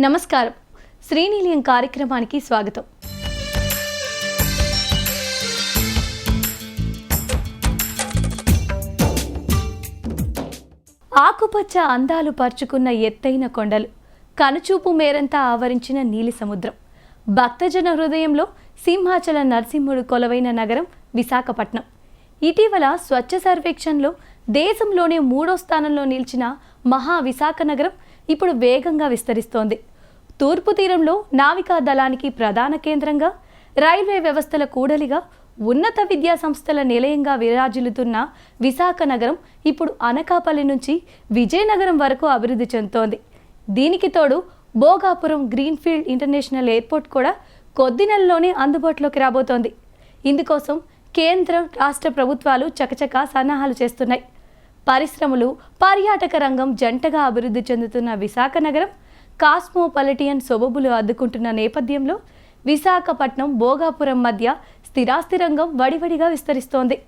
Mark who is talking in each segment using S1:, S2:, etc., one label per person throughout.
S1: నమస్కారం. శ్రీనిలయం కార్యక్రమానికి స్వాగతం. ఆకుపచ్చ అందాలు పరుచుకున్న ఎత్తైన కొండలు, కనుచూపు మేరంతా ఆవరించిన నీలి సముద్రం, భక్తజన హృదయంలో సింహాచల నరసింహుడు కొలువైన నగరం విశాఖపట్నం. ఇటీవల స్వచ్ఛ సర్వేక్షణలో దేశంలోనే 3వ స్థానంలో నిలిచిన మహా విశాఖ నగరం ఇప్పుడు వేగంగా విస్తరిస్తోంది. తూర్పు తీరంలో నావికా దళానికి ప్రధాన కేంద్రంగా, రైల్వే వ్యవస్థల కూడలిగా, ఉన్నత విద్యా సంస్థల నిలయంగా విరాజిల్లుతున్న విశాఖ నగరం ఇప్పుడు అనకాపల్లి నుంచి విజయనగరం వరకు అభివృద్ధి చెందుతోంది. దీనికి తోడు భోగాపురం గ్రీన్ఫీల్డ్ ఇంటర్నేషనల్ ఎయిర్పోర్ట్ కూడా కొద్ది నెలల్లోనే అందుబాటులోకి రాబోతోంది. ఇందుకోసం కేంద్ర రాష్ట్ర ప్రభుత్వాలు చకచకా సన్నాహాలు చేస్తున్నాయి. పరిశ్రమలు, పర్యాటక రంగం జంటగా అభివృద్ధి చెందుతున్న విశాఖ నగరం కాస్మోపాలిటియన్ సొబబులు అద్దుకుంటున్న నేపథ్యంలో విశాఖపట్నం భోగాపురం మధ్య స్థిరాస్తి రంగం వడివడిగా విస్తరిస్తోంది.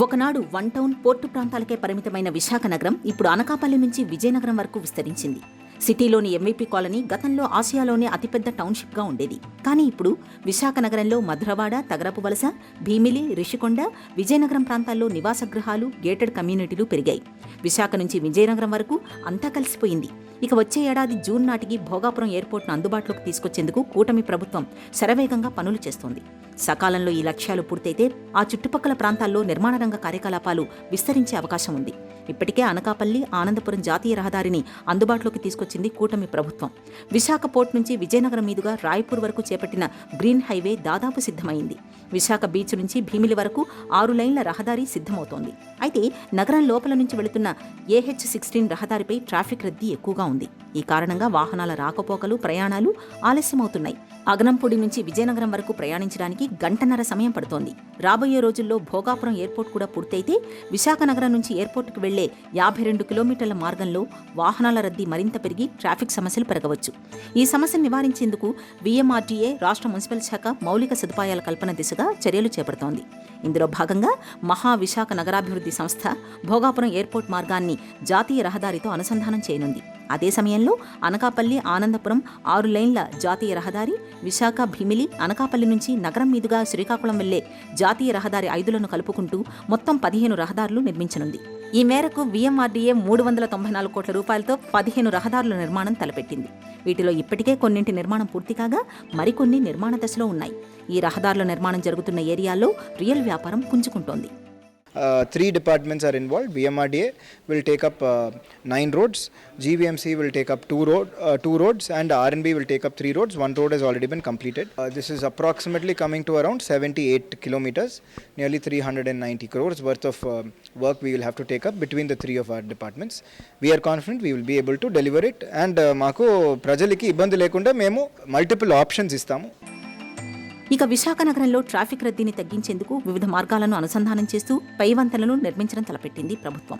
S2: ఒకనాడు వన్ టౌన్ పోర్టు ప్రాంతాలకే పరిమితమైన విశాఖ నగరం ఇప్పుడు అనకాపల్లి నుంచి విజయనగరం వరకు విస్తరించింది. సిటీలోని ఎంవీపీ కాలనీ గతంలో ఆసియాలోనే అతిపెద్ద టౌన్షిప్గా ఉండేది. కానీ ఇప్పుడు విశాఖ నగరంలో మధురవాడ, తగరపు వలస, భీమిలి, రిషికొండ, విజయనగరం ప్రాంతాల్లో నివాస గృహాలు, గేటెడ్ కమ్యూనిటీలు పెరిగాయి. విశాఖ నుంచి విజయనగరం వరకు అంతా కలిసిపోయింది. ఇక వచ్చే ఏడాది జూన్ నాటికి భోగాపురం ఎయిర్పోర్ట్ను అందుబాటులోకి తీసుకొచ్చేందుకు కూటమి ప్రభుత్వం శరవేగంగా పనులు చేస్తోంది. సకాలంలో ఈ లక్ష్యాలు పూర్తయితే ఆ చుట్టుపక్కల ప్రాంతాల్లో నిర్మాణ రంగ కార్యకలాపాలు విస్తరించే అవకాశం ఉంది. ఇప్పటికే అనకాపల్లి, ఆనందపురం జాతీయ రహదారిని అందుబాటులోకి తీసుకొచ్చింది కూటమి ప్రభుత్వం. విశాఖ పోర్ట్ నుంచి విజయనగరం మీదుగా రాయ్పూర్ వరకు చేపట్టిన గ్రీన్ హైవే దాదాపు సిద్ధమైంది. విశాఖ బీచ్ నుంచి భీమిలి వరకు 6 లైన్ల రహదారి సిద్ధమవుతోంది. అయితే నగరం లోపల నుంచి వెళుతున్న AH-16 రహదారిపై ట్రాఫిక్ రద్దీ ఎక్కువగా ఉంది. ఈ కారణంగా వాహనాల రాకపోకలు, ప్రయాణాలు ఆలస్యమవుతున్నాయి. అగనంపూడి నుంచి విజయనగరం వరకు ప్రయాణించడానికి గంటన్నర సమయం పడుతోంది. రాబోయే రోజుల్లో భోగాపురం ఎయిర్పోర్ట్ కూడా పూర్తయితే విశాఖ నగరం నుంచి ఎయిర్పోర్టుకు వెళ్లే 52 కిలోమీటర్ల మార్గంలో వాహనాల రద్దీ మరింత పెరిగి ట్రాఫిక్ సమస్యలు పెరగవచ్చు. ఈ సమస్యను నివారించేందుకు VMRDA రాష్ట్ర మున్సిపల్ శాఖ మౌలిక సదుపాయాల కల్పన దిశగా చర్యలు చేపడుతోంది. ఇందులో భాగంగా మహా విశాఖ నగరాభివృద్ధి సంస్థ భోగాపురం ఎయిర్పోర్ట్ మార్గాన్ని జాతీయ రహదారితో అనుసంధానం చేయనుంది. అదే సమయంలో అనకాపల్లి, ఆనందపురం 6 లైన్ల జాతీయ రహదారి, విశాఖ, భీమిలి, అనకాపల్లి నుంచి నగరం మీదుగా శ్రీకాకుళం వెళ్లే జాతీయ రహదారి 5లను కలుపుకుంటూ మొత్తం 15 రహదారులు నిర్మించనుంది. ఈ మేరకు VMRDA 394 కోట్ల రూపాయలతో 15 రహదారుల నిర్మాణం తలపెట్టింది. వీటిలో ఇప్పటికే కొన్నింటి నిర్మాణం పూర్తి కాగా మరికొన్ని నిర్మాణ దశలో ఉన్నాయి. ఈ రహదారుల నిర్మాణం జరుగుతున్న ఏరియాల్లో రియల్ వ్యాపారం పుంజుకుంటోంది.
S3: 3 departments are involved. VMRDA will take up 9 roads, GVMC will take up 2 roads, and RNB will take up 3 roads. 1 road has already been completed. This is approximately coming to around 78 kilometers, nearly 390 crores worth of work we will have to take up between the 3 of our departments. We are confident we will be able to deliver it, and మాకు ప్రజలకి ఇబ్బంది లేకుండా మేము multiple options ఇస్తాము.
S2: ఇక విశాఖ నగరంలో traffic రద్దీని తగ్గించేందుకు వివిధ మార్గాలను అనుసంధానం చేస్తూ పై వంతెనలను నిర్మించడం తలపెట్టింది ప్రభుత్వం.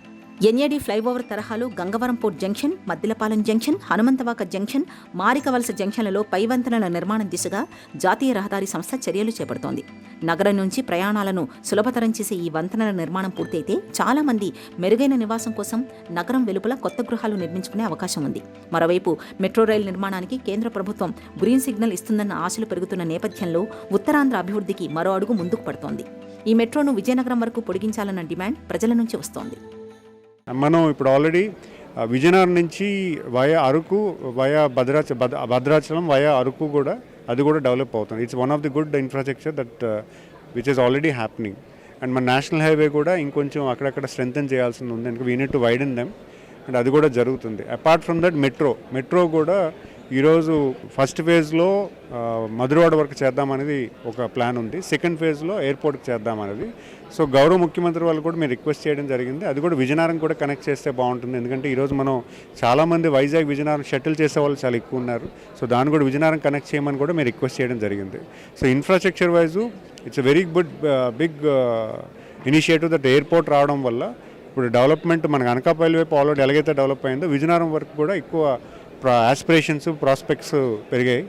S2: NAD ఫ్లైఓవర్ తరహాలో Gangavaram port junction, Maddilapalem junction, Hanumanthavaka junction, Marikavalasa జంక్షన్లలో పై వంతెనల నిర్మాణం దిశగా జాతీయ రహదారి సంస్థ చర్యలు చేపడుతోంది. నగరం నుంచి ప్రయాణాలను సులభతరం చేసే ఈ వంతెనల నిర్మాణం పూర్తయితే చాలా మంది మెరుగైన నివాసం కోసం నగరం వెలుపల కొత్త గృహాలు నిర్మించుకునే అవకాశం ఉంది. మరోవైపు మెట్రో రైలు నిర్మాణానికి కేంద్ర ప్రభుత్వం గ్రీన్ సిగ్నల్ ఇస్తుందన్న ఆశలు పెరుగుతున్న నేపథ్యంలో ఉత్తరాంధ్ర అభివృద్ధికి మరో అడుగు ముందుకు పడుతోంది. ఈ మెట్రోను విజయనగరం వరకు పొడిగించాలన్న డిమాండ్ ప్రజల నుంచి వస్తోంది.
S4: మనం ఇప్పుడు ఆల్రెడీ విజయనగరం నుంచి via Araku, via Bhadrachalam, via Araku కూడా అది కూడా డెవలప్ అవుతుంది. It's one of the good infrastructure that which is already happening. And మన నేషనల్ హైవే కూడా ఇంకొంచెం అక్కడక్కడ స్ట్రెంథెన్ చేయాల్సింది ఉంది. ఎందుకంటే we need to widen them, and అది కూడా జరుగుతుంది. అపార్ట్ ఫ్రమ్ దట్ మెట్రో కూడా ఈరోజు ఫస్ట్ ఫేజ్లో మధురవాడ వరకు చేద్దామనేది ఒక ప్లాన్ ఉంది. సెకండ్ ఫేజ్లో ఎయిర్పోర్ట్కి చేద్దామనేది. సో గౌరవ ముఖ్యమంత్రి వాళ్ళు కూడా మేము రిక్వెస్ట్ చేయడం జరిగింది. అది కూడా విజయనగరం కూడా కనెక్ట్ చేస్తే బాగుంటుంది. ఎందుకంటే ఈరోజు మనం చాలామంది వైజాగ్, విజయనగరం షటిల్ చేసే వాళ్ళు చాలా ఎక్కువ ఉన్నారు. సో దాన్ని కూడా విజయనగరం కనెక్ట్ చేయమని కూడా మేము రిక్వెస్ట్ చేయడం జరిగింది. So infrastructure wise it's a very big initiative that airport రావడం వల్ల ఇప్పుడు డెవలప్మెంట్ మనకు అనకాపల్లి వైపు ఆల్రెడీ ఎలాగైతే డెవలప్ అయిందో విజయనగరం వరకు కూడా ఎక్కువ ఆస్పిరేషన్స్, ప్రాస్పెక్ట్స్ పెరిగాయి.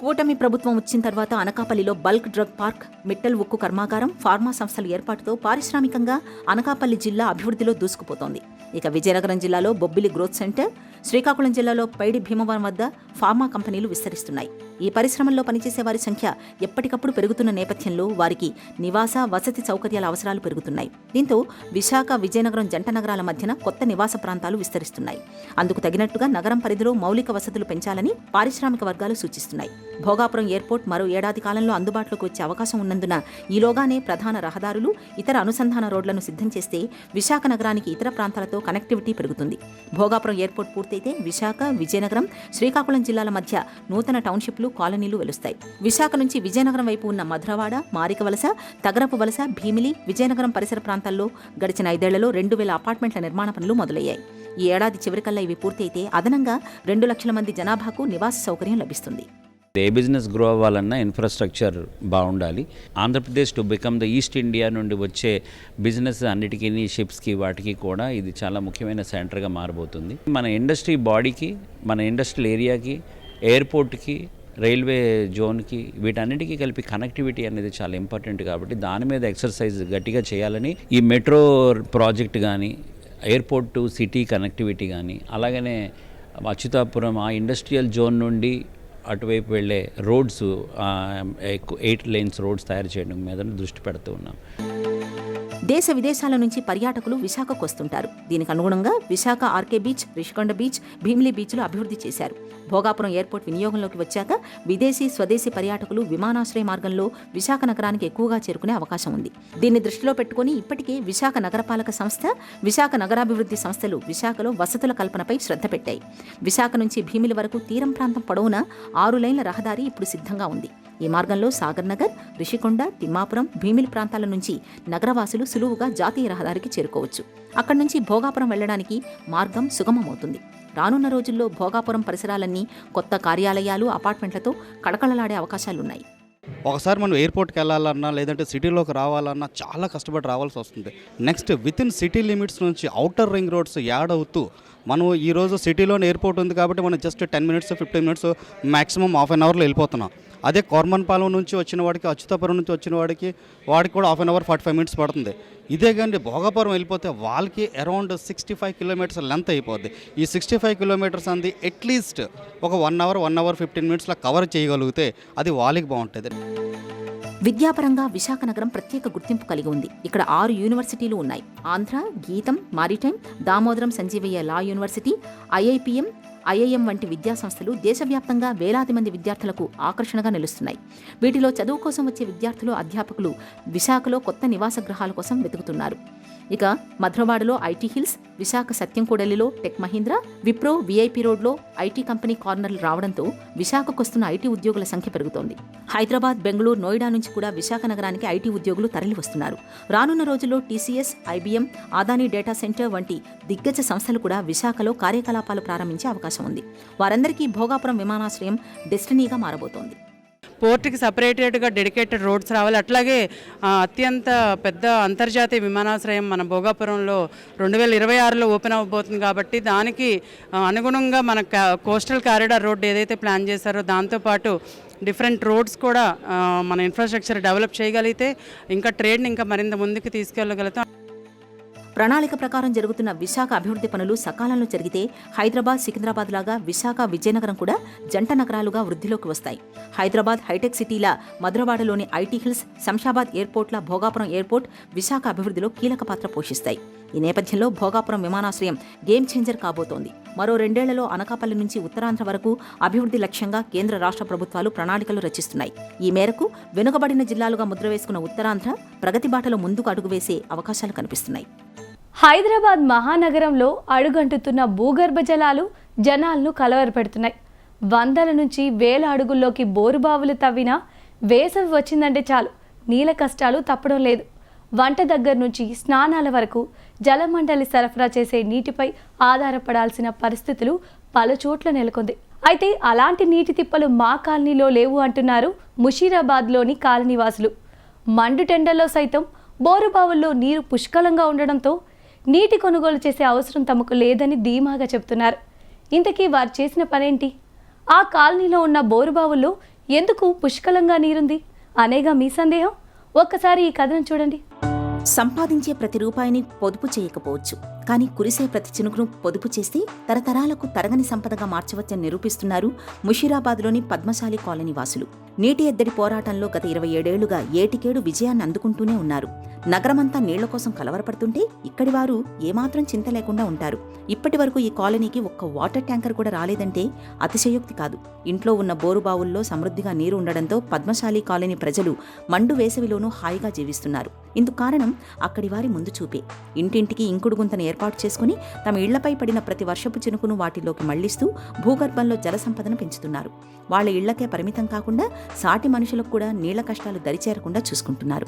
S2: కూటమి ప్రభుత్వం వచ్చిన తర్వాత అనకాపల్లిలో బల్క్ డ్రగ్ పార్క్, మిట్టల్ ఉక్కు కర్మాగారం, ఫార్మా సంస్థల ఏర్పాటుతో పారిశ్రామికంగా అనకాపల్లి జిల్లా అభివృద్ధిలో దూసుకుపోతోంది. ఇక విజయనగరం జిల్లాలో బొబ్బిలి గ్రోత్ సెంటర్, శ్రీకాకుళం జిల్లాలో పైడి భీమవరం వద్ద ఫార్మా కంపెనీలు విస్తరిస్తున్నాయి. ఈ పరిశ్రమల్లో పనిచేసే వారి సంఖ్య ఎప్పటికప్పుడు పెరుగుతున్న నేపథ్యంలో వారికి నివాస, వసతి సౌకర్యాల అవసరాలు పెరుగుతున్నాయి. దీంతో విశాఖ, విజయనగరం జంట నగరాల మధ్యన కొత్త నివాస ప్రాంతాలు విస్తరిస్తున్నాయి. అందుకు తగినట్టుగా నగరం పరిధిలో మౌలిక వసతులు పెంచాలని పారిశ్రామిక వర్గాలు సూచిస్తున్నాయి. భోగాపురం ఎయిర్పోర్ట్ మరో ఏడాది కాలంలో అందుబాటులోకి వచ్చే అవకాశం ఉన్నందున ఈలోగానే ప్రధాన రహదారులు, ఇతర అనుసంధాన రోడ్లను సిద్ధం చేస్తే విశాఖ నగరానికి ఇతర ప్రాంతాలతో కనెక్టివిటీ పెరుగుతుంది. భోగాపురం ఎయిర్పోర్ట్ పూర్తయితే విశాఖ, విజయనగరం, శ్రీకాకుళం జిల్లాల మధ్య నూతన టౌన్షిప్లు, కాలనీలు వెలుస్తాయి. విశాఖ నుంచి విజయనగరం వైపు ఉన్న మధురవాడ, మారికవలస, తగరపు వలస, భీమిలి, విజయనగరం పరిసర ప్రాంతాల్లో గడిచిన 5 ఏళ్లలో 2000 అపార్ట్మెంట్ల నిర్మాణ పనులు మొదలయ్యాయి. ఈ ఏడాది చివరికల్లా ఇవి పూర్తయితే అదనంగా 2 లక్షల మంది జనాభాకు నివాస సౌకర్యం లభిస్తుంది.
S5: ఏ బిజినెస్ గ్రో అవ్వాలన్నా ఇన్ఫ్రాస్ట్రక్చర్ బాగుండాలి. Andhra Pradesh to become the east India నుండి వచ్చే బిజినెస్ అన్నిటికీ, షిప్స్కి, వాటికి కూడా ఇది చాలా ముఖ్యమైన సెంటర్గా మారబోతుంది. మన ఇండస్ట్రీ బాడీకి, మన ఇండస్ట్రియల్ ఏరియాకి, ఎయిర్పోర్ట్కి, రైల్వే జోన్కి, వీటన్నిటికీ కలిపి కనెక్టివిటీ అనేది చాలా ఇంపార్టెంట్. కాబట్టి దాని మీద ఎక్సర్సైజ్ గట్టిగా చేయాలని ఈ మెట్రో ప్రాజెక్ట్ కానీ, ఎయిర్పోర్ట్ టు సిటీ కనెక్టివిటీ కానీ, అలాగనే అచ్యుతాపురం ఆ ఇండస్ట్రియల్ జోన్ నుండి అటువైపు వెళ్ళే రోడ్స్ 8 lanes రోడ్స్ తయారు చేయడం మీద దృష్టి పెడుతూ ఉన్నాం.
S2: దేశ విదేశాల నుంచి పర్యాటకులు విశాఖకు వస్తుంటారు. దీనికి అనుగుణంగా Visakha RK beach, Rishikonda beach, Bheemili బీచ్లు అభివృద్ధి చేశారు. భోగాపురం ఎయిర్పోర్ట్ వినియోగంలోకి వచ్చాక విదేశీ, స్వదేశీ పర్యాటకులు విమానాశ్రయ మార్గంలో విశాఖ నగరానికి ఎక్కువగా చేరుకునే అవకాశం ఉంది. దీన్ని దృష్టిలో పెట్టుకుని ఇప్పటికే విశాఖ నగరపాలక సంస్థ, విశాఖ నగరాభివృద్ధి సంస్థలు విశాఖలో వసతుల కల్పనపై శ్రద్ధ పెట్టాయి. విశాఖ నుంచి భీమిలి వరకు తీరం ప్రాంతం పొడవునా 6 లైన్ల రహదారి ఇప్పుడు సిద్ధంగా ఉంది. ఈ మార్గంలో సాగర్ నగర్, రిషికొండ, తిమ్మాపురం, భీమిలి ప్రాంతాల నుంచి నగరవాసులు సులువుగా జాతీయ రహదారికి చేరుకోవచ్చు. అక్కడి నుంచి భోగాపురం వెళ్లడానికి మార్గం సుగమమవుతుంది. రానున్న రోజుల్లో భోగాపురం పరిసరాలన్నీ కొత్త కార్యాలయాలు, అపార్ట్మెంట్లతో కళకళలాడే అవకాశాలున్నాయి.
S6: ఒకసారి మనం ఎయిర్పోర్ట్కి వెళ్ళాలన్నా, లేదంటే సిటీలోకి రావాలన్నా చాలా కష్టపడి రావాల్సి వస్తుంది. నెక్స్ట్ వితిన్ సిటీ లిమిట్స్ నుంచి అవుటర్ రింగ్ రోడ్స్ యాడ్ అవుతూ మనం ఈరోజు సిటీలోనే ఎయిర్పోర్ట్ ఉంది కాబట్టి మనం just 10 minutes 15 minutes maximum ½ an hourలో వెళ్ళిపోతున్నాం. అదే కోర్మన్పాలెం నుంచి వచ్చిన వాడికి, అచ్యుతాపురం నుంచి వచ్చిన వాడికి కూడా ½ an hour 45 minutes పడుతుంది. ఇదే కానీ భోగాపురం వెళ్ళిపోతే వాళ్ళకి అరౌండ్ 65 kilometers లెంత్ అయిపోద్ది. ఈ 65 kilometers అనేది అట్లీస్ట్ ఒక 1 hour 15 minutesలో కవర్ చేయగలిగితే అది వాళ్ళకి బాగుంటుంది.
S2: విద్యాపరంగా విశాఖ నగరం ప్రత్యేక గుర్తింపు కలిగి ఉంది. ఇక్కడ 6 యూనివర్సిటీలు ఉన్నాయి. Andhra, GITAM, maritime, Damodaram Sanjivayya law university, IIPM, IIM వంటి విద్యాసంస్థలు దేశవ్యాప్తంగా వేలాది మంది విద్యార్థులకు ఆకర్షణగా నిలుస్తున్నాయి. వీటిలో చదువు కోసం వచ్చే విద్యార్థులు, అధ్యాపకులు విశాఖలో కొత్త నివాస గృహాల కోసం వెతుకుతున్నారు. ఇక మధురవాడలో ఐటీ హిల్స్, విశాఖ సత్యంకూడలిలో టెక్ మహీంద్రా, విప్రో, విఐపి రోడ్లో ఐటీ కంపెనీ కార్నర్లు రావడంతో విశాఖకు వస్తున్న ఐటీ ఉద్యోగుల సంఖ్య పెరుగుతోంది. హైదరాబాద్, బెంగళూరు, నోయిడా నుంచి కూడా విశాఖ నగరానికి ఐటీ ఉద్యోగులు తరలి వస్తున్నారు. రానున్న రోజుల్లో TCS, IBM, Adani data centre వంటి దిగ్గజ సంస్థలు కూడా విశాఖలో కార్యకలాపాలు ప్రారంభించే అవకాశం ఉంది. వారందరికీ భోగాపురం విమానాశ్రయం డెస్టినీగా మారబోతోంది.
S7: పోర్ట్కి సపరేటెడ్గా డెడికేటెడ్ రోడ్స్ రావాలి. అట్లాగే అత్యంత పెద్ద అంతర్జాతీయ విమానాశ్రయం మన భోగాపురంలో 2026లో ఓపెన్ అవ్వబోతుంది. కాబట్టి దానికి అనుగుణంగా మన కోస్టల్ కారిడార్ రోడ్ ఏదైతే ప్లాన్ చేశారో దాంతోపాటు డిఫరెంట్ రోడ్స్ కూడా మన ఇన్ఫ్రాస్ట్రక్చర్ డెవలప్ చేయగలిగితే ఇంకా ట్రేడ్ని ఇంకా మరింత ముందుకు తీసుకెళ్ళగలుగుతాం.
S2: ప్రణాళిక ప్రకారం జరుగుతున్న విశాఖ అభివృద్ధి పనులు సకాలంలో జరిగితే హైదరాబాద్, సికింద్రాబాద్ లాగా విశాఖ, విజయనగరం కూడా జంట నగరాలుగా వృద్ధిలోకి వస్తాయి. హైదరాబాద్ హైటెక్ సిటీల మధురవాడలోని ఐటీ హిల్స్, శంషాబాద్ ఎయిర్పోర్ట్ల భోగాపురం ఎయిర్పోర్ట్ విశాఖ అభివృద్ధిలో కీలక పాత్ర పోషిస్తాయి. ఈ నేపథ్యంలో భోగాపురం విమానాశ్రయం గేమ్ చేంజర్ కాబోతోంది. మరో 2 ఏళ్లలో అనకాపల్లి నుంచి ఉత్తరాంధ్ర వరకు అభివృద్ధి లక్ష్యంగా కేంద్ర, రాష్ట్ర ప్రభుత్వాలు ప్రణాళికలు రచిస్తున్నాయి. ఈ మేరకు వెనుకబడిన జిల్లాలుగా ముద్ర వేసుకున్న ఉత్తరాంధ్ర ప్రగతి బాటలో ముందుకు అడుగు వేసే అవకాశాలు కనిపిస్తున్నాయి.
S1: హైదరాబాద్ మహానగరంలో అడుగంటుతున్న భూగర్భ జలాలు జనాలను కలవరపెడుతున్నాయి. 100 నుంచి 1000 అడుగుల్లోకి బోరుబావులు తవ్వినా వేసవి వచ్చిందంటే చాలు నీళ్ళ కష్టాలు తప్పడం లేదు. వంట దగ్గర నుంచి స్నానాల వరకు జలమండలి సరఫరా చేసే నీటిపై ఆధారపడాల్సిన పరిస్థితులు పలుచోట్ల నెలకొంది. అయితే అలాంటి నీటి తిప్పలు మా కాలనీలో లేవు అంటున్నారు ముషీరాబాద్లోని కాలనీవాసులు. మండు టెండర్లో సైతం బోరుబావుల్లో నీరు పుష్కలంగా ఉండడంతో నీటి కొనుగోలు చేసే అవసరం తమకు లేదని ధీమాగా చెబుతున్నారు. ఇంతకీ వారు చేసిన పనేంటి? ఆ కాలనీలో ఉన్న బోరుబావుల్లో ఎందుకు పుష్కలంగా నీరుంది అనేగా మీ సందేహం? ఒక్కసారి ఈ కథనం చూడండి.
S2: సంపాదించే ప్రతి రూపాయిని పొదుపు చేయకపోవచ్చు, కానీ కురిసే ప్రతి చినుకును పొదుపు చేస్తే తరతరాలకు తరగని సంపదగా మార్చవచ్చని నిరూపిస్తున్నారు ముషీరాబాద్లోని పద్మశాలి కాలనీ వాసులు. నీటి ఎద్దడి పోరాటంలో గత 27 ఏళ్లుగా ఏటికేడు విజయాన్ని అందుకుంటూనే ఉన్నారు. నగరమంతా నీళ్ల కోసం కలవరపడుతుంటే ఇక్కడి వారు ఏమాత్రం చింత లేకుండా ఉంటారు. ఇప్పటి వరకు ఈ కాలనీకి ఒక్క వాటర్ ట్యాంకర్ కూడా రాలేదంటే అతిశయోక్తి కాదు. ఇంట్లో ఉన్న బోరుబావుల్లో సమృద్ధిగా నీరు ఉండడంతో పద్మశాలి కాలనీ ప్రజలు మండు వేసవిలోనూ హాయిగా జీవిస్తున్నారు. ఇందుకు కారణం అక్కడి వారి ముందు చూపే. ఇంటింటికి ఇంకుడు గుంతను ఏర్పాటు చేసుకుని తమ ఇళ్లపై పడిన ప్రతి వర్షపు చినుకును వాటిలోకి మళ్లిస్తూ భూగర్భంలో జల సంపదను పెంచుతున్నారు. వాళ్ల ఇళ్లకే పరిమితం కాకుండా సాటి మనుషులకు కూడా నీళ్ల కష్టాలు దరిచేరకుండా చూసుకుంటున్నారు.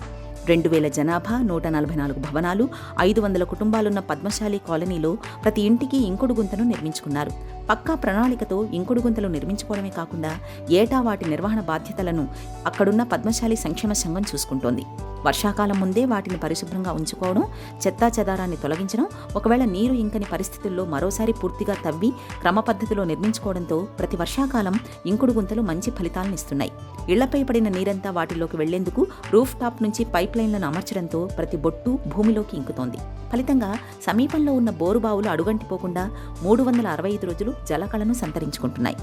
S2: 2000 జనాభా, 144 భవనాలు, 500 కుటుంబాలున్న పద్మశాలి కాలనీలో ప్రతి ఇంటికి ఇంకుడు గుంతను నిర్మించుకున్నారు. పక్కా ప్రణాళికతో ఇంకుడు గుంతలు నిర్మించుకోవడమే కాకుండా ఏటా వాటి నిర్వహణ బాధ్యతలను అక్కడున్న పద్మశాలి సంక్షేమ సంఘం చూసుకుంటోంది. వర్షాకాలం ముందే వాటిని పరిశుభ్రంగా ఉంచుకోవడం, చెత్తా చెదారాన్ని తొలగించడం, ఒకవేళ నీరు ఇంకని పరిస్థితుల్లో మరోసారి పూర్తిగా తవ్వి క్రమ పద్ధతిలో నిర్మించుకోవడంతో ప్రతి వర్షాకాలం ఇంకుడు గుంతలు మంచి ఫలితాలనిస్తున్నాయి. ఇళ్లపై పడిన నీరంతా వాటిలోకి వెళ్లేందుకు రూఫ్ టాప్ నుంచి పైప్ లైన్లను అమర్చడంతో ప్రతి బొట్టు భూమిలోకి ఇంకుతోంది. ఫలితంగా సమీపంలో ఉన్న బోరుబావులు అడుగంటిపోకుండా 365 రోజులు జలకళను సంతరించుకుంటున్నాయి.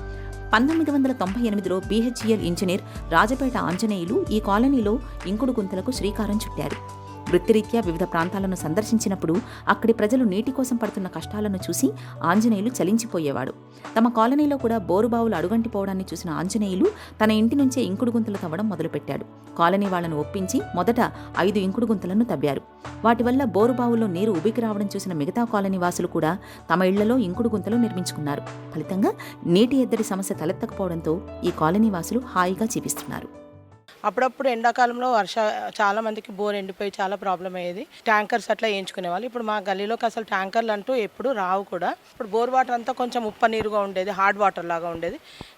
S2: 1998లో బీహెచ్ఈఎల్ ఇంజనీర్ రాజపేట ఆంజనేయులు ఈ కాలనీలో ఇంకుడు గుంతలకు శ్రీకారం చుట్టారు. వృత్తిరీత్యా వివిధ ప్రాంతాలను సందర్శించినప్పుడు అక్కడి ప్రజలు నీటి కోసం పడుతున్న కష్టాలను చూసి ఆంజనేయులు చలించిపోయేవాడు. తమ కాలనీలో కూడా బోరుబావులు అడుగంటిపోవడాన్ని చూసిన ఆంజనేయులు తన ఇంటి నుంచే ఇంకుడు గుంతలు తవ్వడం మొదలుపెట్టాడు. కాలనీ వాళ్లను ఒప్పించి మొదట 5 ఇంకుడు గుంతలను తవ్వారు. వాటి వల్ల బోరుబావుల్లో నీరు ఉబికి రావడం చూసిన మిగతా కాలనీ వాసులు కూడా తమ ఇళ్లలో ఇంకుడు గుంతలు నిర్మించుకున్నారు. ఫలితంగా నీటి ఎద్దడి సమస్య తలెత్తకపోవడంతో ఈ కాలనీ వాసులు హాయిగా జీవిస్తున్నారు.
S8: అప్పుడప్పుడు ఎండాకాలంలో చాలా మందికి బోర్ ఎండిపోయి చాలా ప్రాబ్లం అయ్యేది. ట్యాంకర్స్ అట్లా వేయించుకునేవాళ్ళు. ఇప్పుడు మా గల్లీలోకి అసలు ట్యాంకర్లు అంటూ ఎప్పుడు రావు కూడా. ఇప్పుడు బోర్ వాటర్ అంతా కొంచెం ఉప్పు నీరుగా ఉండేది, హార్డ్ వాటర్ లాగా ఉండేది.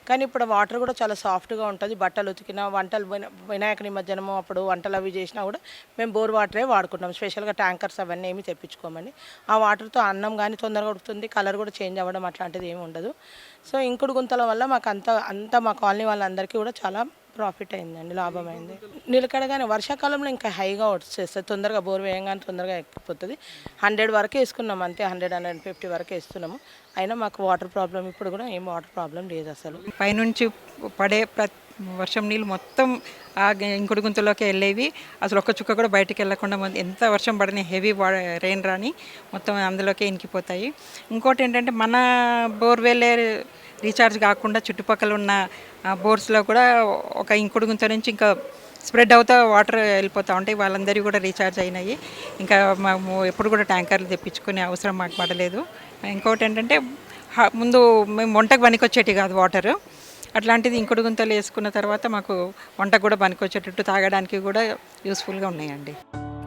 S8: కానీ ఇప్పుడు వాటర్ కూడా చాలా సాఫ్ట్గా ఉంటుంది. బట్టలు ఉతికినా, వంటలు వినాయక నిమజ్జనము అప్పుడు వంటలు అవి చేసినా కూడా మేము బోర్ వాటరే వాడుకుంటాం. స్పెషల్గా ట్యాంకర్స్ అవన్నీ ఏమి తెప్పించుకోమండి. ఆ వాటర్తో అన్నం కానీ తొందరగా ఉడుకుతుంది, కలర్ కూడా చేంజ్ అవ్వడం అట్లాంటిది ఏమి ఉండదు. సో ఇంకుడు గుంతల వల్ల మాకు అంతా మా కాలనీ వాళ్ళందరికీ కూడా చాలా ప్రాఫిట్ అయిందండి, లాభం అయింది. నిలకడగానే వర్షాకాలంలో ఇంకా హైగా వచ్చేస్తుంది, తొందరగా బోర్ వేయంగానే తొందరగా ఎక్కిపోతుంది. 100 వరకు వేసుకున్నాం అంతే, 100-150 వరకు వేస్తున్నాము. అయినా మాకు వాటర్ ప్రాబ్లం ఇప్పుడు కూడా ఏం వాటర్ ప్రాబ్లం లేదు. అసలు
S9: పైనుంచి పడే వర్షం నీళ్ళు మొత్తం ఆ ఇంకుడు గుంతలోకి వెళ్ళేవి. అసలు ఒక్క చుక్క కూడా బయటికి వెళ్ళకుండా ఎంత వర్షం పడిన హెవీ రెయిన్ రాని మొత్తం అందులోకే ఇంకిపోతాయి. ఇంకోటి ఏంటంటే మన బోర్వెల్ రీఛార్జ్ కాకుండా చుట్టుపక్కల ఉన్న బోర్స్లో కూడా ఒక ఇంకుడు గుంత నుంచి ఇంకా స్ప్రెడ్ అవుతా వాటర్ వెళ్ళిపోతూ ఉంటాయి. వాళ్ళందరికీ కూడా రీఛార్జ్ అయినాయి. ఇంకా మేము ఎప్పుడు కూడా ట్యాంకర్లు తెప్పించుకునే అవసరం మాకు పడలేదు. ఇంకోటి ఏంటంటే ముందు మేము వంటకు పనికొచ్చేటి కాదు వాటర్, అట్లాంటిది ఇంకుడు గుంతలు వేసుకున్న తర్వాత మాకు వంటకు కూడా పనికొచ్చేటట్టు తాగడానికి కూడా యూస్ఫుల్గా ఉన్నాయండి.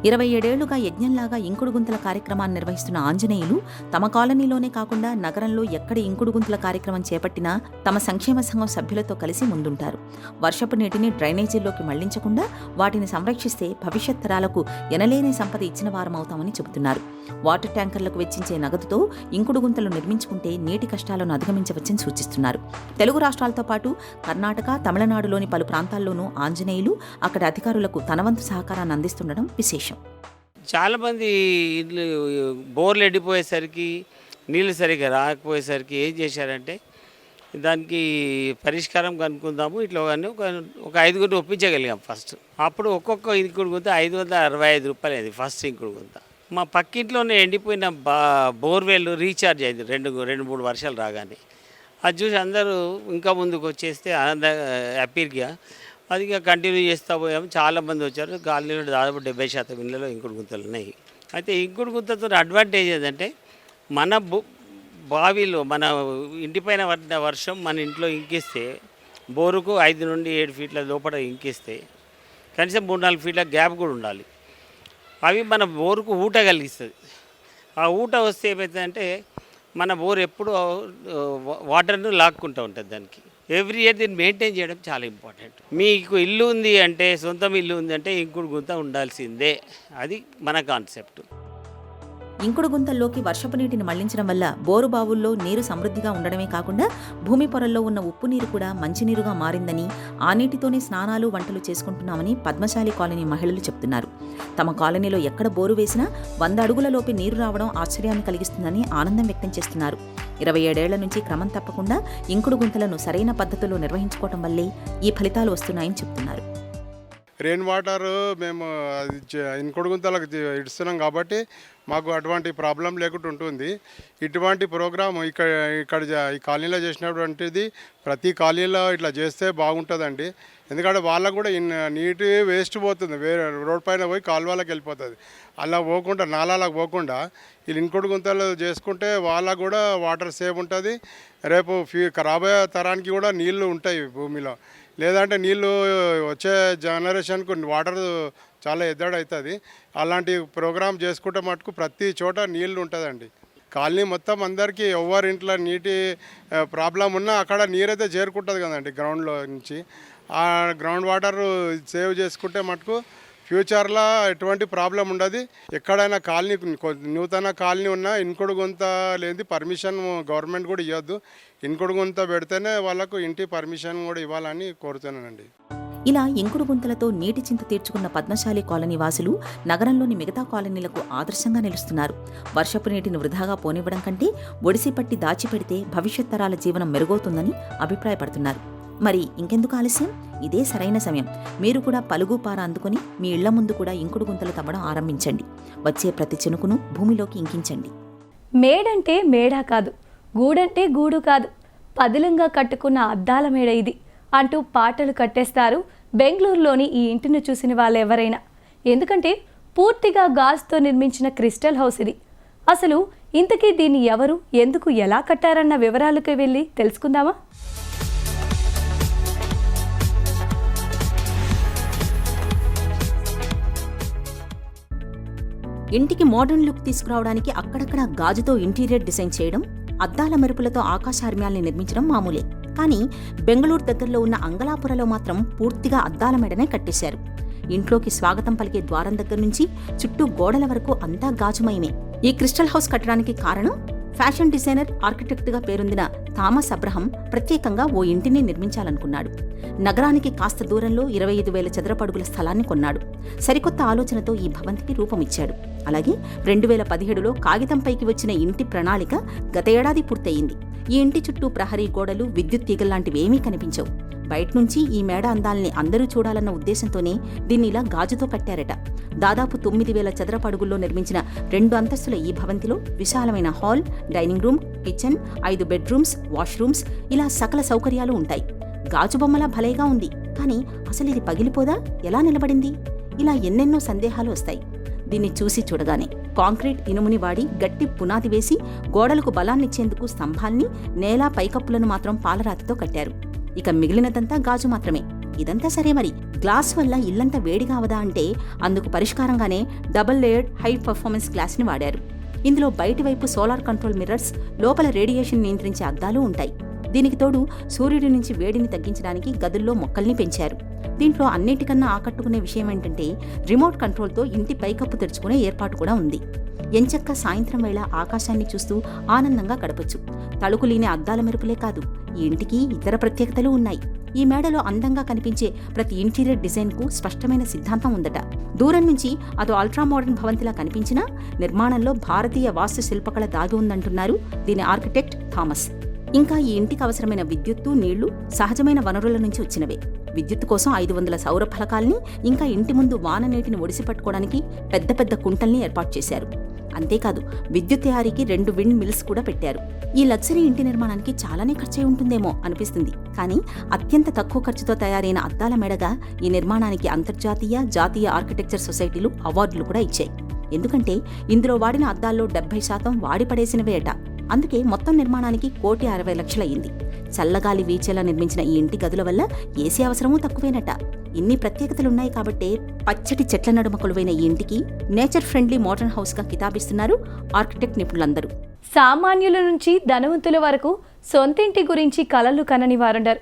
S2: 27 ఏళ్లుగా యజ్ఞంలాగా ఇంకుడు గుంతల కార్యక్రమాన్ని నిర్వహిస్తున్న ఆంజనేయులు తమ కాలనీలోనే కాకుండా నగరంలో ఎక్కడి ఇంకుడు గుంతల కార్యక్రమం చేపట్టినా తమ సంక్షేమ సంఘం సభ్యులతో కలిసి ముందుంటారు. వర్షపు నీటిని డ్రైనేజీల్లోకి మళ్లించకుండా వాటిని సంరక్షిస్తే భవిష్యత్ తరాలకు ఎనలేని సంపద ఇచ్చిన వారమవుతామని చెబుతున్నారు. వాటర్ ట్యాంకర్లకు వెచ్చించే నగదుతో ఇంకుడు గుంతలు నిర్మించుకుంటే నీటి కష్టాలను అధిగమించవచ్చని సూచిస్తున్నారు. తెలుగు రాష్ట్రాలతో పాటు కర్ణాటక, తమిళనాడులోని పలు ప్రాంతాల్లోనూ ఆంజనేయులు అక్కడి అధికారులకు తనవంతు సహకారాన్ని అందిస్తుండడం విశేషం.
S10: చాలామంది ఇల్లు బోర్లు ఎండిపోయేసరికి, నీళ్ళు సరిగ్గా రాకపోయేసరికి ఏం చేశారంటే దానికి పరిష్కారం కనుక్కుందాము ఇట్లా కానీ ఒక 5గురిని ఒప్పించగలిగాం ఫస్ట్. అప్పుడు ఒక్కొక్క ఇంకుడు గుంత 565 రూపాయలు అయింది ఫస్ట్ ఇంకుడు గుంత. మా పక్కింట్లోనే ఎండిపోయిన బోర్వెల్ రీఛార్జ్ అయింది 2-3 వర్షాలు రాగానే. అది చూసి అందరూ ఇంకా ముందుకు వచ్చేస్తే హ్యాపీగా అది ఇక కంటిన్యూ చేస్తూ పోయాము. చాలామంది వచ్చారు. కాలనీలో దాదాపు 70% ఇళ్ళలో ఇంకుడు గుంతలు ఉన్నాయి. అయితే ఇంకుడు గుంతతో అడ్వాంటేజ్ ఏంటంటే మన బావిలో మన ఇంటిపైన పడిన వర్షం మన ఇంట్లో ఇంకిస్తే బోరుకు 5 నుండి 7 ఫీట్ల లోపల ఇంకిస్తే కనీసం 3-4 ఫీట్ల గ్యాప్ కూడా ఉండాలి. అవి మన బోరుకు ఊట కలిగిస్తుంది. ఆ ఊట వస్తే ఏమవుతుందంటే మన బోర్ ఎప్పుడు వాటర్ను లాక్కుంటూ ఉంటుంది. దానికి ఎవ్రీ ఇయర్ దీన్ని మెయింటైన్ చేయడం చాలా ఇంపార్టెంట్. మీకు ఇల్లు ఉంది అంటే, సొంతం ఇల్లు ఉంది అంటే ఇంకుడు గుంత ఉండాల్సిందే. అది మన కాన్సెప్ట్.
S2: ఇంకుడు గుంతల్లోకి వర్షపు నీటిని మళ్లించడం వల్ల బోరు బావుల్లో నీరు సమృద్ధిగా ఉండడమే కాకుండా భూమి పొరల్లో ఉన్న ఉప్పు నీరు కూడా మంచినీరుగా మారిందని, ఆ నీటితోనే స్నానాలు వంటలు చేసుకుంటున్నామని పద్మశాలి కాలనీ మహిళలు చెప్తున్నారు. తమ కాలనీలో ఎక్కడ బోరు వేసినా 100 అడుగులలోపే నీరు రావడం ఆశ్చర్యాన్ని కలిగిస్తుందని ఆనందం వ్యక్తం చేస్తున్నారు. 27 ఏళ్ల నుంచి క్రమం తప్పకుండా ఇంకుడు గుంతలను సరైన పద్ధతిలో నిర్వహించుకోవడం వల్లే ఈ ఫలితాలు వస్తున్నాయని చెప్తున్నారు.
S11: రెయిన్ వాటర్ మేము ఇంకుడు గుంతలకు ఇస్తున్నాం కాబట్టి మాకు అటువంటి ప్రాబ్లం లేకుండా ఉంటుంది. ఇటువంటి ప్రోగ్రామ్ ఇక్కడ ఈ కాలనీలో చేసినటువంటిది ప్రతి కాలనీలో ఇట్లా చేస్తే బాగుంటుందండి. ఎందుకంటే వాళ్ళకు కూడా నీటి వేస్ట్ పోతుంది, వేరే రోడ్ పైన పోయి కాలువలకు వెళ్ళిపోతుంది. అలా పోకుండా నాలాలకు పోకుండా వీళ్ళు ఇంకుడు గుంతలు చేసుకుంటే వాళ్ళకు కూడా వాటర్ సేవ్ ఉంటుంది. రేపు రాబోయే తరానికి కూడా నీళ్లు ఉంటాయి భూమిలో. లేదంటే నీళ్ళు వచ్చే జనరేషన్కు వాటర్ చాలా ఎద్దడవుతుంది. అలాంటి ప్రోగ్రామ్ చేసుకుంటే మటుకు ప్రతి చోట నీళ్ళు ఉంటుందండి. కాలనీ మొత్తం అందరికీ ఎవరి ఇంట్లో నీటి ప్రాబ్లం ఉన్నా అక్కడ నీరైతే చేరుకుంటుంది కదండి గ్రౌండ్లో నుంచి. ఆ గ్రౌండ్ వాటర్ సేవ్ చేసుకుంటే మటుకు ఫ్యూచర్లో ఎటువంటి ప్రాబ్లం ఉండదు. ఎక్కడైనా కాలనీ నూతన కాలనీ ఉన్నా ఇంకుడు గుంత లేని పర్మిషన్ గవర్నమెంట్ కూడా ఇవ్వద్దు. ఇంకుడు గుంత పెడితేనే వాళ్ళకు ఇంటి పర్మిషన్ కూడా ఇవ్వాలని కోరుతున్నానండి.
S2: ఇలా ఇంకుడు గుంతలతో నీటి చింత తీర్చుకున్న పద్మశాలి కాలనీ వాసులు నగరంలోని మిగతా కాలనీలకు ఆదర్శంగా నిలుస్తున్నారు. వర్షపు నీటిని వృధాగా పోనివ్వడం కంటే ఒడిసి పట్టి దాచిపెడితే భవిష్యత్ తరాల జీవనం మెరుగవుతుందని అభిప్రాయపడుతున్నారు. మరి ఇంకెందుకు ఆలస్యం? ఇదే సరైన సమయం. మీరు కూడా పలుగు పార అందుకొని మీ ఇళ్ల ముందు కూడా ఇంకుడు గుంతలు తవ్వడం ఆరంభించండి. వచ్చే ప్రతి చినుకును భూమిలోకి ఇంకించండి.
S1: మేడంటే మేడా కాదు, గూడంటే గూడు కాదు, పదిలంగా కట్టుకున్న అద్దాల మేడ ఇది అంటూ పాటలు కట్టేస్తారు బెంగళూరులోని ఈ ఇంటిని చూసిన వాళ్ళు ఎవరైనా. ఎందుకంటే పూర్తిగా గాజుతో నిర్మించిన క్రిస్టల్ హౌస్ ఇది. అసలు ఇంతకీ దీన్ని ఎవరు, ఎందుకు, ఎలా కట్టారన్న వివరాలకు వెళ్ళి తెలుసుకుందామా?
S2: ఇంటికి మోడర్న్ లుక్ తీసుకురావడానికి అక్కడక్కడ గాజుతో ఇంటీరియర్ డిజైన్ చేయడం, అద్దాల మెరుపులతో ఆకాశార్మ్యాల్ని నిర్మించడం మామూలే. కానీ బెంగళూరు దగ్గరలో ఉన్న అంగలాపురలో మాత్రం పూర్తిగా అద్దాల మెడనే కట్టేశారు. ఇంట్లోకి స్వాగతం పలికే ద్వారం దగ్గర నుంచి చుట్టూ గోడల వరకు అంతా గాజుమయమే. ఈ క్రిస్టల్ హౌస్ కట్టడానికి కారణం ఫ్యాషన్ డిజైనర్, ఆర్కిటెక్ట్గా పేరొందిన థామస్ అబ్రహం ప్రత్యేకంగా ఓ ఇంటిని నిర్మించాలనుకున్నాడు. నగరానికి కాస్త దూరంలో 25,000 చదరపు అడుగుల స్థలాన్ని కొన్నాడు. సరికొత్త ఆలోచనతో ఈ భవంతికి రూపమిచ్చాడు. అలాగే 2017లో కాగితంపైకి వచ్చిన ఇంటి ప్రణాళిక గత ఏడాది పూర్తయింది. ఈ ఇంటి చుట్టూ ప్రహరీ గోడలు, విద్యుత్ తీగల్లాంటివేమీ కనిపించవు. బయట్నుంచి ఈ మేడ అందాల్ని అందరూ చూడాలన్న ఉద్దేశంతోనే దీన్ని ఇలా గాజుతో కట్టారట. దాదాపు 9,000 చదరపు అడుగుల్లో నిర్మించిన 2 అంతస్తుల ఈ భవంతిలో విశాలమైన hall, dining room, kitchen, 5 bedrooms, washrooms, ఇలా సకల సౌకర్యాలు ఉంటాయి. గాజు బొమ్మలా భలేగా ఉంది. కానీ అసలు ఇది పగిలిపోదా? ఎలా నిలబడింది? ఇలా ఎన్నెన్నో సందేహాలు వస్తాయి. దీన్ని చూసి చూడగానే కాంక్రీట్ ఇనుముని వాడి గట్టి పునాది వేసి గోడలకు బలాన్నిచ్చేందుకు స్తంభాల్ని, నేల పైకప్పులను మాత్రం పాలరాతితో కట్టారు. ఇక మిగిలినదంతా గాజు మాత్రమే. ఇదంతా సరే, మరి గ్లాస్ వల్ల ఇల్లంతా వేడిగా అవదా అంటే అందుకు పరిష్కారంగానే డబుల్ లేయర్డ్ హై పర్ఫార్మెన్స్ గ్లాస్ని వాడారు. ఇందులో బయటి వైపు సోలార్ కంట్రోల్ మిర్రర్స్, లోపల రేడియేషన్ నియంత్రించే అద్దాలు ఉంటాయి. దీనికి తోడు సూర్యుడి నుంచి వేడిని తగ్గించడానికి గదుల్లో మొక్కల్ని పెంచారు. దీంట్లో అన్నిటికన్నా ఆకట్టుకునే విషయం ఏంటంటే రిమోట్ కంట్రోల్తో ఇంటి పైకప్పు తెరుచుకునే ఏర్పాటు కూడా ఉంది. ఎంచక్క సాయంత్రం వేళ ఆకాశాన్ని చూస్తూ ఆనందంగా గడపొచ్చు. తళుకులీనే అద్దాల మెరుపులే కాదు, ఈ ఇంటికి ఇతర ప్రత్యేకతలు ఉన్నాయి. ఈ మేడలో అందంగా కనిపించే ప్రతి ఇంటీరియర్ డిజైన్కు స్పష్టమైన సిద్ధాంతం ఉందట. దూరం నుంచి అదో అల్ట్రా మోడర్న్ భవంతిలా కనిపించినా నిర్మాణంలో భారతీయ వాస్తు శిల్పకళ దాగి ఉందంటున్నారు దీని ఆర్కిటెక్ట్ థామస్. ఇంకా ఈ ఇంటికి అవసరమైన విద్యుత్తు, నీళ్లు సహజమైన వనరుల నుంచి వచ్చినవే. విద్యుత్తు కోసం 500 సౌర ఫలకాల్ని, ఇంకా ఇంటి ముందు వాన నీటిని ఒడిసి పట్టుకోవడానికి పెద్ద పెద్ద కుంటల్ని ఏర్పాటు చేశారు. అంతేకాదు విద్యుత్ తయారీకి 2 విండ్ మిల్స్ కూడా పెట్టారు. ఈ లగ్జరీ ఇంటి నిర్మాణానికి చాలానే ఖర్చయి ఉంటుందేమో అనిపిస్తుంది. కానీ అత్యంత తక్కువ ఖర్చుతో తయారైన అద్దాల మేడగా ఈ నిర్మాణానికి అంతర్జాతీయ, జాతీయ ఆర్కిటెక్చర్ సొసైటీలు అవార్డులు కూడా ఇచ్చాయి. ఎందుకంటే ఇందులో వాడిన అద్దాల్లో 70% వాడి పడేసినవేట. అందుకే మొత్తం నిర్మాణానికి 1,60,00,000 అయింది. చల్లగాలి వీచేలా నిర్మించిన ఈ ఇంటి గదుల వల్ల ఏసీ అవసరమూ తక్కువేనట. ఇన్ని ప్రత్యేకతలున్నాయి కాబట్టే పచ్చటి చెట్ల నడుమ కొలువైన ఈ ఇంటికి నేచర్ ఫ్రెండ్లీ మోడర్న్ హౌస్గా కితాబిస్తున్నారు ఆర్కిటెక్ట్ నిపుణులందరూ.
S1: సామాన్యుల నుంచి ధనవంతుల వరకు సొంతింటి గురించి కలలు కనని వారుండరు.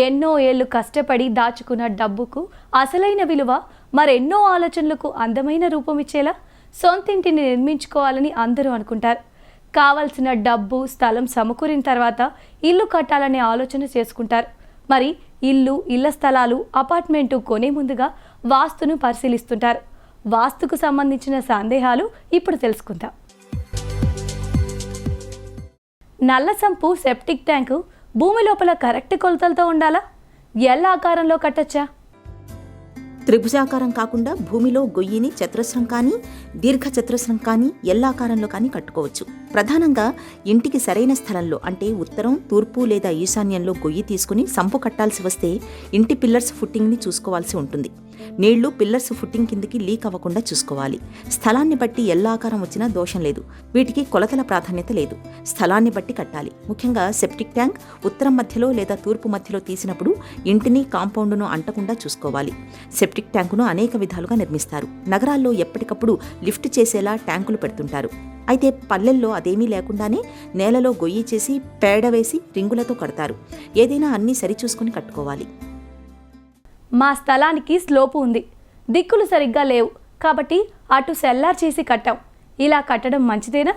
S1: ఎన్నో ఏళ్లు కష్టపడి దాచుకున్న డబ్బుకు అసలైన విలువ, మరెన్నో ఆలోచనలకు అందమైన రూపమిచ్చేలా సొంతింటిని నిర్మించుకోవాలని అందరూ అనుకుంటారు. కావలసిన డబ్బు స్థలం సమకూరిన తర్వాత ఇల్లు కట్టాలనే ఆలోచన చేసుకుంటారు. మరి ఇళ్ల స్థలాలు అపార్ట్మెంటు కొనే ముందుగా వాస్తును పరిశీలిస్తుంటారు. వాస్తుకు సంబంధించిన సందేహాలు ఇప్పుడు తెలుసుకుందాం. నల్ల సంపు సెప్టిక్ ట్యాంకు భూమి లోపల కరెక్ట్ కొలతలతో ఉండాలా? ఎల్ ఆకారంలో కట్టచ్చా?
S2: త్రిభుజాకారం కాకుండా భూమిలో గొయ్యిని చతురస్రం కానీ దీర్ఘ చతురస్రం కానీ ఎల్లాకారంలో కానీ కట్టుకోవచ్చు. ప్రధానంగా ఇంటికి సరైన స్థలంలో అంటే ఉత్తరం, తూర్పు లేదా ఈశాన్యంలో గొయ్యి తీసుకుని సంపు కట్టాల్సి వస్తే ఇంటి పిల్లర్స్ ఫుట్టింగ్ని చూసుకోవాల్సి ఉంటుంది. నీళ్లు పిల్లర్స్ ఫుట్టింగ్ కిందికి లీక్ అవ్వకుండా చూసుకోవాలి. స్థలాన్ని బట్టి ఎల్లాకారం వచ్చినా దోషం లేదు. వీటికి కొలతల ప్రాధాన్యత లేదు. స్థలాన్ని బట్టి కట్టాలి. ముఖ్యంగా సెప్టిక్ ట్యాంక్ ఉత్తరం మధ్యలో లేదా తూర్పు మధ్యలో తీసినప్పుడు ఇంటిని కాంపౌండ్ను అంటకుండా చూసుకోవాలి. సెప్టిక్ ట్యాంకును అనేక విధాలుగా నిర్మిస్తారు. నగరాల్లో ఎప్పటికప్పుడు లిఫ్ట్ చేసేలా ట్యాంకులు పెడుతుంటారు. అయితే పల్లెల్లో అదేమీ లేకుండానే నేలలో గొయ్యి చేసి పేడ వేసి రింగులతో కడతారు. ఏదైనా అన్నీ సరిచూసుకుని కట్టుకోవాలి.
S1: మా స్థలానికి స్లోపు ఉంది, దిక్కులు సరిగ్గా లేవు కాబట్టి అటు సెల్లార్ చేసి కట్టాం. ఇలా కట్టడం మంచిదేనా?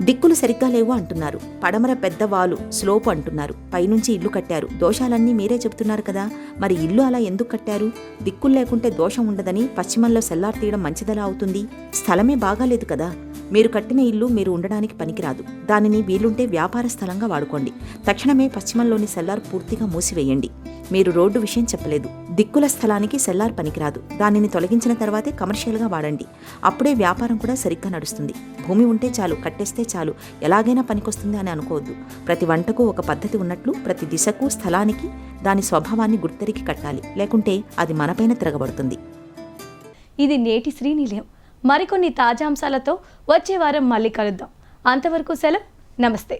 S2: దిక్కులు సరిగ్గా లేవు అంటున్నారు. పడమర పెద్ద వాలు స్లోపు అంటున్నారు. పైనుంచి ఇల్లు కట్టారు. దోషాలన్నీ మీరే చెబుతున్నారు కదా, మరి ఇల్లు అలా ఎందుకు కట్టారు? దిక్కులు లేకుంటే దోషం ఉండదని పశ్చిమంలో సెల్లార్ తీయడం మంచిదలా అవుతుంది? స్థలమే బాగాలేదు కదా. మీరు కట్టిన ఇల్లు మీరు ఉండడానికి పనికిరాదు. దానిని వీలుంటే వ్యాపార స్థలంగా వాడుకోండి. తక్షణమే పశ్చిమంలోని సెల్లార్ పూర్తిగా మూసివేయండి. మీరు రోడ్డు విషయం చెప్పలేదు. దిక్కుల స్థలానికి సెల్లార్ పనికిరాదు. దానిని తొలగించిన తర్వాతే కమర్షియల్గా వాడండి. అప్పుడే వ్యాపారం కూడా సరిగ్గా నడుస్తుంది. భూమి ఉంటే చాలు, కట్టేస్తే చాలు, ఎలాగైనా పనికొస్తుంది అని అనుకోవద్దు. ప్రతి వంటకు ఒక పద్ధతి ఉన్నట్లు ప్రతి దిశకు స్థలానికి దాని స్వభావాన్ని గుర్తెరిగి కట్టాలి. లేకుంటే అది మనపైన తిరగబడుతుంది.
S1: ఇది నేటి శ్రీనిలయం. మరికొన్ని తాజా అంశాలతో వచ్చే వారం మళ్ళీ కలుద్దాం. అంతవరకు సెలవు. నమస్తే.